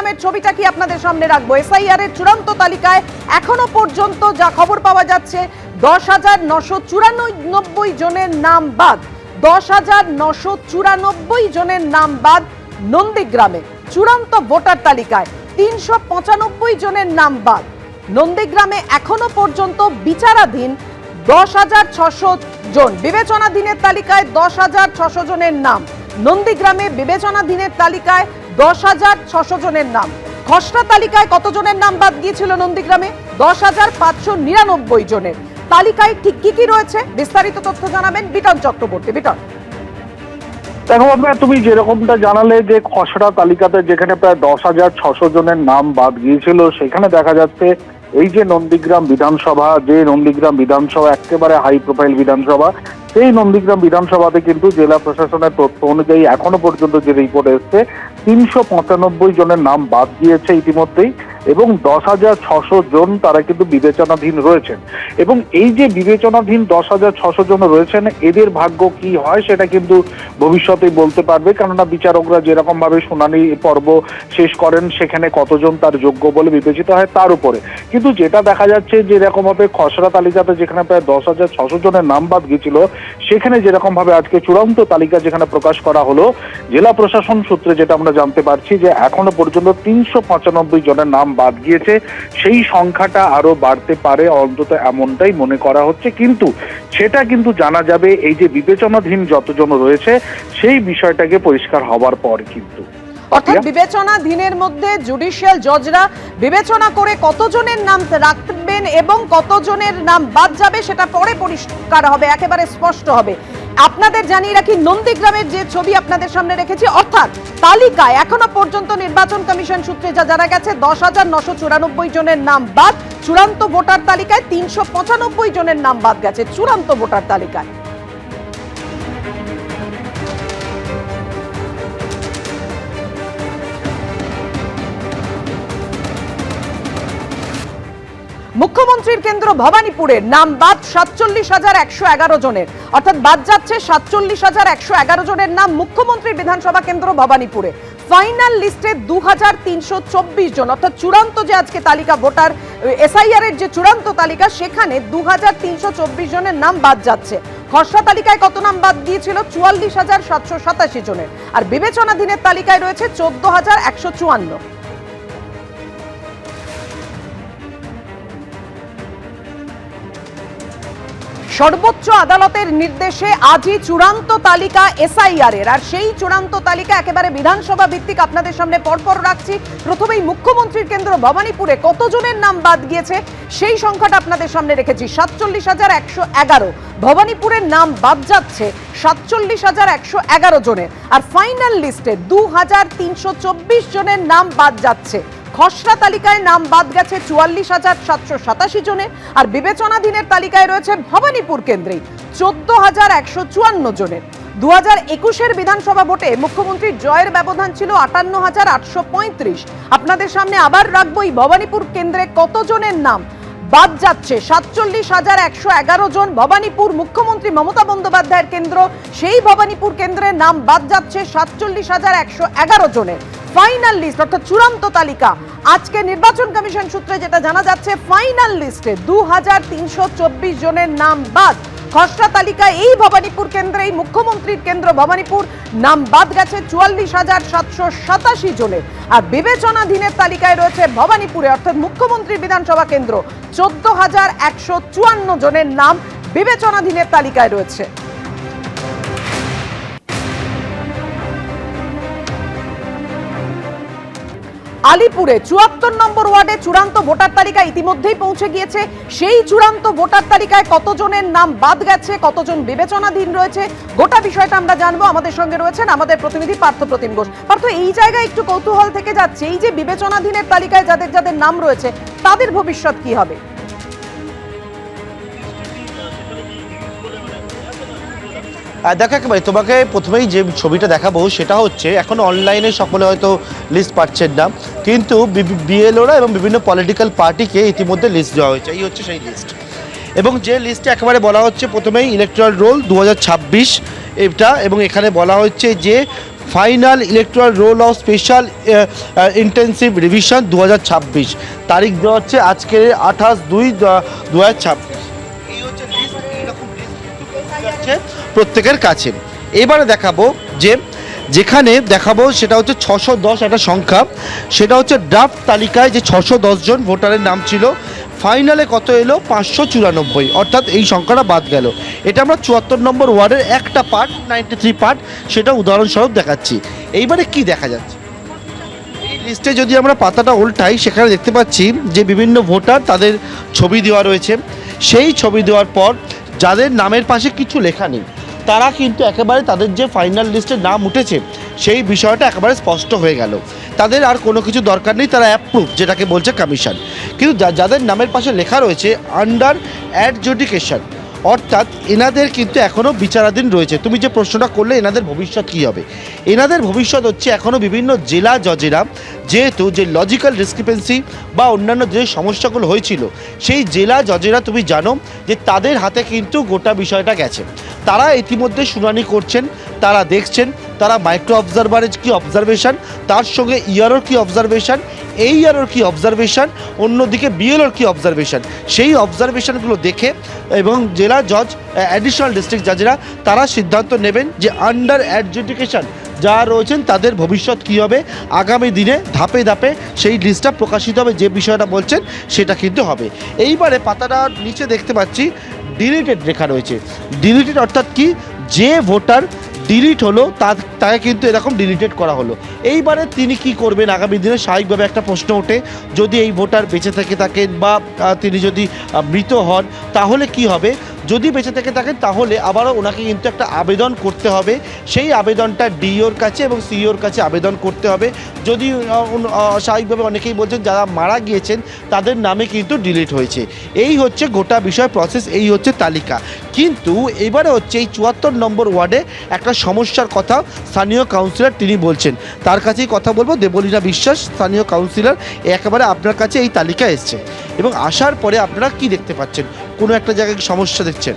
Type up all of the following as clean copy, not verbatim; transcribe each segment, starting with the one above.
নন্দীগ্রামের ছবিটা কি আপনাদের সামনে রাখবো। এসআইআর এর চূড়ান্ত তালিকায় এখনো পর্যন্ত যা খবর পাওয়া যাচ্ছে 10,994 জনের নাম বাদ। 10,994 জনের নাম বাদ নন্দীগ্রামে। চূড়ান্ত ভোটার তালিকায় 395 জনের নাম বাদ। নন্দীগ্রামে এখনো পর্যন্ত বিচারাধীন 10,600 জন। বিবেচনাধীনের তালিকায় 10,600 জনের নাম। নন্দীগ্রামে বিবেচনাধীনের তালিকায় 10,600 জনের নাম। খসড়া তালিকায় কত জনের নাম বাদ গিয়েছিল নন্দীগ্রামে? 10,599 জনের। তালিকায় ঠিক কি কি রয়েছে বিস্তারিত তথ্য জানাবেন বিটন চক্রবর্তী। বিটন, দেখো তুমি যেরকমটা জানালে যে খসড়া তালিকাতে যেখানে প্রায় 10,600 জনের নাম বাদ গিয়েছিল, সেখানে দেখা যাচ্ছে এই যে নন্দীগ্রাম বিধানসভা, যে নন্দীগ্রাম বিধানসভা একেবারে হাই প্রোফাইল বিধানসভা, সেই নন্দীগ্রাম বিধানসভাতে কিন্তু জেলা প্রশাসনের তথ্য অনুযায়ী এখনো পর্যন্ত যে রিপোর্ট এসছে 395 জনের নাম বাদ গিয়েছে ইতিমধ্যেই, এবং 10,600 জন তারা কিন্তু বিবেচনাধীন রয়েছেন। এবং এই যে বিবেচনাধীন 10,600 জন রয়েছেন, এদের ভাগ্য কি হয় সেটা কিন্তু ভবিষ্যতেই বলতে পারবে, কেননা বিচারকরা যেরকম ভাবে শুনানি পর্ব শেষ করেন সেখানে কতজন তার যোগ্য বলে বিবেচিত হয় তার উপরে। কিন্তু যেটা দেখা যাচ্ছে যে এরকম ভাবে খসড়া তালিকাতে যেখানে প্রায় 10,600 জনের নাম বাদ গিয়েছিল, সেখানে যেরকম ভাবে আজকে চূড়ান্ত তালিকা যেখানে প্রকাশ করা হলো, জেলা প্রশাসন সূত্রে যেটা আমরা জানতে পারছি যে এখনো পর্যন্ত 395 জনের নাম বাদ গিয়েছে। সেই সংখ্যাটা আরো বাড়তে পারে, অন্তত এমনটাই মনে করা হচ্ছে। কিন্তু সেটা কিন্তু জানা যাবে এই যে বিবেচনাধীন যতজন রয়েছে সেই বিষয়টাকে পরিষ্কার হবার পর। কিন্তু অর্থাৎ বিবেচনাধীনের মধ্যে জুডিশিয়াল জজরা বিবেচনা করে কতজনের নাম রাখবেন এবং কতজনের নাম বাদ যাবে সেটা পরে পরিষ্কার হবে, একেবারে স্পষ্ট হবে। আপনাদের জানিয়ে রাখি, নন্দীগ্রামের যে ছবি আপনাদের সামনে রেখেছি, অর্থাৎ তালিকায় এখনো পর্যন্ত নির্বাচন কমিশন সূত্রে যা জানা গেছে 10,994 জনের নাম বাদ। চূড়ান্ত ভোটার তালিকায় 395 জনের নাম বাদ গেছে চূড়ান্ত ভোটার তালিকায়। মুখ্যমন্ত্রীর কেন্দ্র ভবানীপুরের নাম বাদ 47,111 জনের, অর্থাৎ বাদ যাচ্ছে 47,111 জনের নাম মুখ্যমন্ত্রীর বিধানসভা কেন্দ্র ভবানীপুরে। ফাইনাল লিস্টে 2,324 জন, অর্থাৎ চূড়ান্ত যে আজকে তালিকা ভোটার এসআইআর এর যে চূড়ান্ত তালিকা, সেখানে 2,324 জনের নাম বাদ যাচ্ছে। খসড়া তালিকায় কত নাম বাদ দিয়েছিল? 44,787 জনের। আর বিবেচনাধীনের তালিকায় রয়েছে 14,154। সর্বোচ্চ আদালতের নির্দেশে আজই চূড়ান্ত তালিকা এসআইআর এর। আর সেই চূড়ান্ত তালিকা একেবারে বিধানসভা ভিত্তিক আপনাদের সামনে পরপর রাখছি। প্রথমেই মুখ্যমন্ত্রীর কেন্দ্র ভবানীপুরে কতজনের নাম বাদ গিয়েছে সেই সংখ্যাটা আপনাদের সামনে রেখেছি, 47,111। ভবানীপুরের নাম বাদ যাচ্ছে 47,111 জনের। আর ফাইনাল লিস্টে 2,324 জনের নাম বাদ যাচ্ছে। খসড়া তালিকায় নাম বাদ গেছে 44,787 জনের। আর বিবেচনাধীনের তালিকায় রয়েছে ভবানীপুর কেন্দ্রেই 14,154 জনের। 2021-এর বিধানসভা ভোটে মুখ্যমন্ত্রীর জয়ের ব্যবধান ছিল 58,835। আপনাদের সামনে আবার রাখবো এই ভবানীপুর কেন্দ্রে কতজনের নাম বাদ যাচ্ছে। 47,111 জন ভবানীপুর, মুখ্যমন্ত্রী মমতা বন্দ্যোপাধ্যায়ের কেন্দ্র। সেই ভবানীপুর কেন্দ্রের নাম বাদ যাচ্ছে 47,111 জনের। ফাইনাল লিস্ট অর্থাৎ চূড়ান্ত তালিকা আজকে নির্বাচন কমিশন সূত্রে যেটা জানা যাচ্ছে, ফাইনাল লিস্টে 2,324 জনের নাম বাদ। খসড়া তালিকায় এই ভবানীপুর কেন্দ্রে, এই মুখ্যমন্ত্রীর কেন্দ্র ভবানীপুর, নাম বাদ গেছে 44,787 জনের। আর বিবেচনাধীনের তালিকায় রয়েছে ভবানীপুরে অর্থাৎ মুখ্যমন্ত্রীর বিধানসভা কেন্দ্র 14,154 জনের নাম বিবেচনাধীনের তালিকায় রয়েছে। আলিপুরে 74 নম্বর ওয়ার্ডে চূড়ান্ত ভোটার তালিকা ইতিমধ্যেই পৌঁছে গিয়েছে। সেই চূড়ান্ত ভোটার তালিকায় কতজনের নাম বাদ গেছে, কতজন বিবেচনাধীন রয়েছে, গোটা বিষয়টা আমরা জানবো। আমাদের সঙ্গে রয়েছেন আমাদের প্রতিনিধি পার্থ প্রতিম ঘোষ। পার্থ, এই জায়গায় একটু কৌতূহল থেকে যাচ্ছে, এই যে বিবেচনাধীনের তালিকায় যাদের যাদের নাম রয়েছে তাদের ভবিষ্যৎ কি হবে? দেখো একেবারে তোমাকে প্রথমেই যে ছবিটা দেখাবো সেটা হচ্ছে এখন অনলাইনে সকলে হয়তো লিস্ট পাচ্ছেন না, কিন্তু বিএলওরা এবং বিভিন্ন পলিটিক্যাল পার্টিকে ইতিমধ্যে লিস্ট দেওয়া হয়েছে। এই হচ্ছে সেই লিস্ট, এবং যে লিস্টে একেবারে বলা হচ্ছে প্রথমেই ইলেকট্রাল রোল 2026 এটা, এবং এখানে বলা হচ্ছে যে final electoral roll of special intensive revision 2026, তারিখ দেওয়া হচ্ছে আজকে 28/2/2026। এই হচ্ছে লিস্ট, এইরকম লিস্ট যাচ্ছে প্রত্যেকের কাছে। এবারে দেখাবো যেখানে দেখাবো সেটা হচ্ছে 610 একটা সংখ্যা, সেটা হচ্ছে ড্রাফট তালিকায় যে 610 জন ভোটারের নাম ছিল, ফাইনালে কত এলো 594, অর্থাৎ এই সংখ্যাটা বাদ গেল। এটা আমরা 74 নম্বর ওয়ার্ডের একটা পার্ট, 93 পার্ট, সেটা উদাহরণস্বরূপ দেখাচ্ছি। এইবারে কি দেখা যাচ্ছে, এই লিস্টে যদি আমরা পাতাটা উল্টাই সেখানে দেখতে পাচ্ছি যে বিভিন্ন ভোটার তাদের ছবি দেওয়া রয়েছে। সেই ছবি দেওয়ার পর যাদের নামের পাশে কিছু লেখা নেই তারা কিন্তু একেবারে তাদের যে ফাইনাল লিস্টে নাম উঠেছে সেই বিষয়টা একেবারে স্পষ্ট হয়ে গেল, তাদের আর কোনো কিছু দরকার নেই, তারা অ্যাপ্রুভ যেটাকে বলছে কমিশন। কিন্তু যাদের নামের পাশে লেখা রয়েছে আন্ডার অ্যাডজুডিকেশন, অর্থাৎ এনাদের কিন্তু এখনও বিচারাধীন রয়েছে। তুমি যে প্রশ্নটা করলে এনাদের ভবিষ্যৎ কী হবে, এনাদের ভবিষ্যৎ হচ্ছে এখনও বিভিন্ন জেলা জজেরা যেহেতু যে লজিক্যাল ডিসক্রিপেন্সি বা অন্যান্য যে সমস্যাগুলো হয়েছিল সেই জেলা জজেরা তুমি জানো যে তাদের হাতে কিন্তু গোটা বিষয়টা গেছে, তারা ইতিমধ্যে শুনানি করছেন, তারা দেখছেন, তারা মাইক্রো অবজারভারের কী অবজারভেশন, তার সঙ্গে ইয়ারোর কী অবজারভেশন, এই ইয়ারোর কী অবজারভেশন, অন্যদিকে বিএলওর কী অবজারভেশন, সেই অবজারভেশনগুলো দেখে এবং জেলা জজ অ্যাডিশনাল ডিস্ট্রিক্ট জাজেরা তারা সিদ্ধান্ত নেবেন যে আন্ডার অ্যাডজুডিকেশন যারা রয়েছেন তাদের ভবিষ্যৎ কী হবে। আগামী দিনে ধাপে ধাপে সেই লিস্টটা প্রকাশিত হবে, যে বিষয়টা বলছেন সেটা কিন্তু হবে। এইবারে পাতাটার নিচে দেখতে পাচ্ছি ডিলিটেড লেখা রয়েছে। ডিলিটেড অর্থাৎ কি, যে ভোটার ডিলিট হলো তাকে কিন্তু এরকম ডিলিটেড করা হলো। এইবারে তিনি কি করবেন আগামী দিনে, স্বাভাবিকভাবে একটা প্রশ্ন ওঠে, যদি এই ভোটার বেঁচে থেকে থাকেন বা তিনি যদি মৃত হন তাহলে কি হবে। যদি বেঁচে থেকে থাকেন তাহলে আবারও ওনাকে কিন্তু একটা আবেদন করতে হবে, সেই আবেদনটা ডিওর কাছে এবং সিইওর কাছে আবেদন করতে হবে। যদি স্বাভাবিকভাবে অনেকেই বলছেন যারা মারা গিয়েছেন তাদের নামে কিন্তু ডিলিট হয়েছে। এই হচ্ছে গোটা বিষয় প্রসেস, এই হচ্ছে তালিকা। কিন্তু এবারে হচ্ছে এই 74 নম্বর ওয়ার্ডে একটা সমস্যার কথা স্থানীয় কাউন্সিলর তিনি বলছেন, তার কাছেই কথা বলবো। দেবলীনা বিশ্বাস স্থানীয় কাউন্সিলর একেবারে আপনার কাছে এই তালিকা এসছে এবং আসার পরে আপনারা কি দেখতে পাচ্ছেন, কোনো একটা জায়গায় সমস্যা দেখছেন?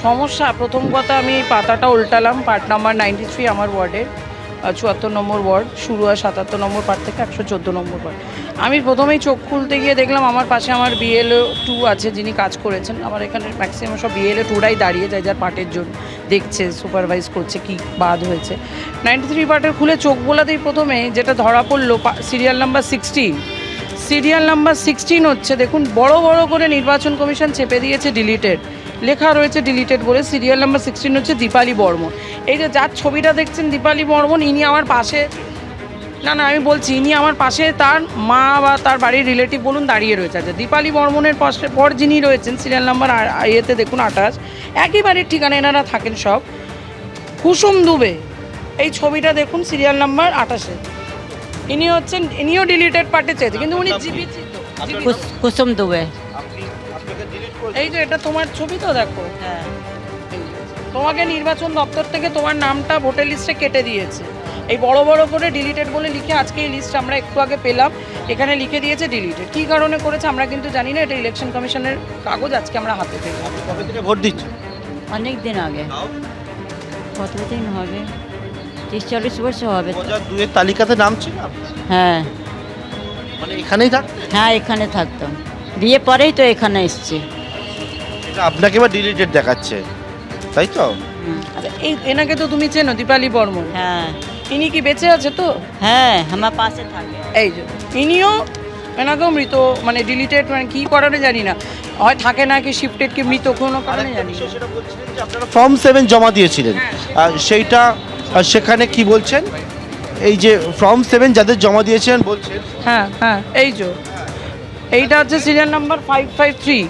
সমস্যা, প্রথম কথা আমি পাতাটা উল্টালাম, পার্ট নাম্বার 93 আমার ওয়ার্ডের 74 নম্বর ওয়ার্ড শুরু হয় 77 নম্বর পার্ট থেকে 114 নম্বর পার্ট। আমি প্রথমেই চোখ খুলতে গিয়ে দেখলাম আমার পাশে আমার বিএলও 2 আছে যিনি কাজ করেছেন। আমার এখানে ম্যাক্সিমাম সব বিএলও 2রাই দাঁড়িয়ে যায়, যার পার্টের জন্য দেখছে, সুপারভাইজ করছে কি বাদ হয়েছে। 93 পার্টের খুলে চোখ বোলাতেই প্রথমে যেটা ধরা পড়লো সিরিয়াল নাম্বার 16, সিরিয়াল নাম্বার 16 হচ্ছে দেখুন বড় বড় করে নির্বাচন কমিশন চেপে দিয়েছে ডিলিটেড, লেখা রয়েছে ডিলিটেড বলে। সিরিয়াল নাম্বার 16 হচ্ছে দীপালি বর্মন। এই যে যার ছবিটা দেখছেন দীপালি বর্মন, ইনি আমার পাশে, না আমি বলছি ইনি আমার পাশে তার মা বা তার বাড়ির রিলেটিভ বলুন দাঁড়িয়ে রয়েছে। আচ্ছা, দীপালি বর্মনের পাশে পর যিনি রয়েছেন সিরিয়াল নাম্বার ইয়েতে দেখুন 28, একই বাড়ির ঠিকানা এনারা থাকেন সব। কুসুম দুবে, এই ছবিটা দেখুন সিরিয়াল নাম্বার 28, ইনিও ডিলিটেড পার্টে চেয়েছে কিন্তু উনি জীবিত। কুসুম দুবে। এই যে এটা তোমার ছবি তো দেখো, হ্যাঁ, তোমাকে নির্বাচন দপ্তর থেকে তোমার নামটা ভোটার লিস্টে কেটে দিয়েছে, এই বড় বড় করে ডিলিটেড বলে লিখে। আজকে এই লিস্ট আমরা একটু আগে পেলাম, এখানে লিখে দিয়েছে ডিলিটেড। কী কারণে করেছে আমরা কিন্তু জানি না, এটা ইলেকশন কমিশনের কাগজ আজকে আমরা হাতে পেলাম। কবে থেকে ভোট দিচ্ছ? অনেক দিন আগে। কতদিন হবে, 30-40 বছর হবে। 2002 এর তালিকাতে নাম ছিল আপনার? হ্যাঁ মানে এখানেই থাকতেন? হ্যাঁ, এখানে থাকতাম, বিয়ে পরেই তো এখানে এসছি। এটা আপনাকে বা ডিলিটেড দেখাচ্ছে, তাই তো? আচ্ছা, এই এনাকে তো তুমি চেনো, দীপালি বর্মন। হ্যাঁ ইনি কি বেঁচে আছে তো? হ্যাঁ, আমার পাশে থাকে। এই যে ইনিও, এনাকেও মৃত, মানে ডিলিটেড, মানে কী করারে জানি না, হয় থাকে না কি শিফটেড কি মৃত, কোনো কারণে জানি না। সেটা বলছিলেন যে আপনারা ফর্ম 7 জমা দিয়েছিলেন, সেইটা সেখানে কি বলছেন? এই যে ফর্ম 7 যাদের জমা দিয়েছেন বলছেন, হ্যাঁ এই যে এইটা হচ্ছে সিরিয়াল নাম্বার 553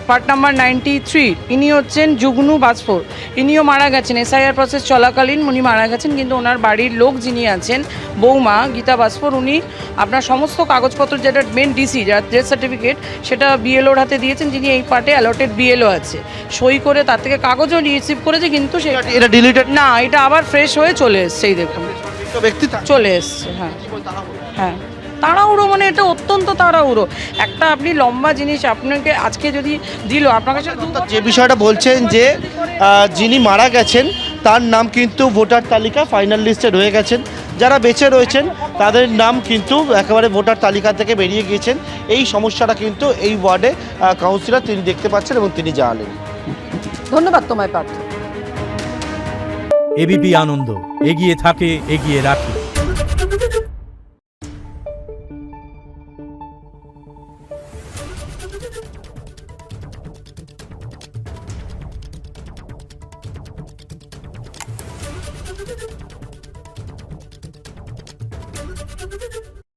পার্ট নাম্বার 93। ইনি হচ্ছেন যুগ্নু বাজফোর, ইনিও মারা গেছেন এসআইআর প্রসেস চলাকালীন, উনি মারা গেছেন। কিন্তু ওনার বাড়ির লোক যিনি আছেন বৌমা গীতা বাজফোর, উনি আপনার সমস্ত কাগজপত্র যেটা মেন ডিসি যার ডেথ সার্টিফিকেট সেটা বিএলওর হাতে দিয়েছেন, যিনি এই পার্টে অ্যালটেড বিএলও আছে, সই করে তার থেকে কাগজও রিসিভ করেছে। কিন্তু এটা ডিলিটেড না, এটা আবার ফ্রেশ হয়ে চলে এসছে, এই দেখুন ব্যক্তি চলে এসছে। হ্যাঁ তাড়াহুড়ো, মানে এটা অত্যন্ত তাড়াহুড়ো। একটা আপনি লম্বা জিনিস আপনাকে আজকে যদি দিল আপনার কাছে, যে বিষয়টা বলছেন যে যিনি মারা গেছেন তার নাম কিন্তু ভোটার তালিকা ফাইনাল লিস্টে রয়ে গেছেন। যারা বেঁচে রয়েছেন তাদের নাম কিন্তু একেবারে ভোটার তালিকা থেকে বেরিয়ে গিয়েছেন। এই সমস্যাটা কিন্তু এই ওয়ার্ডে কাউন্সিলর তিনি দেখতে পাচ্ছেন এবং তিনি জানালেন। ধন্যবাদ তোমায় পার্থ। এবিপি আনন্দ, এগিয়ে থাকে, এগিয়ে রাখে।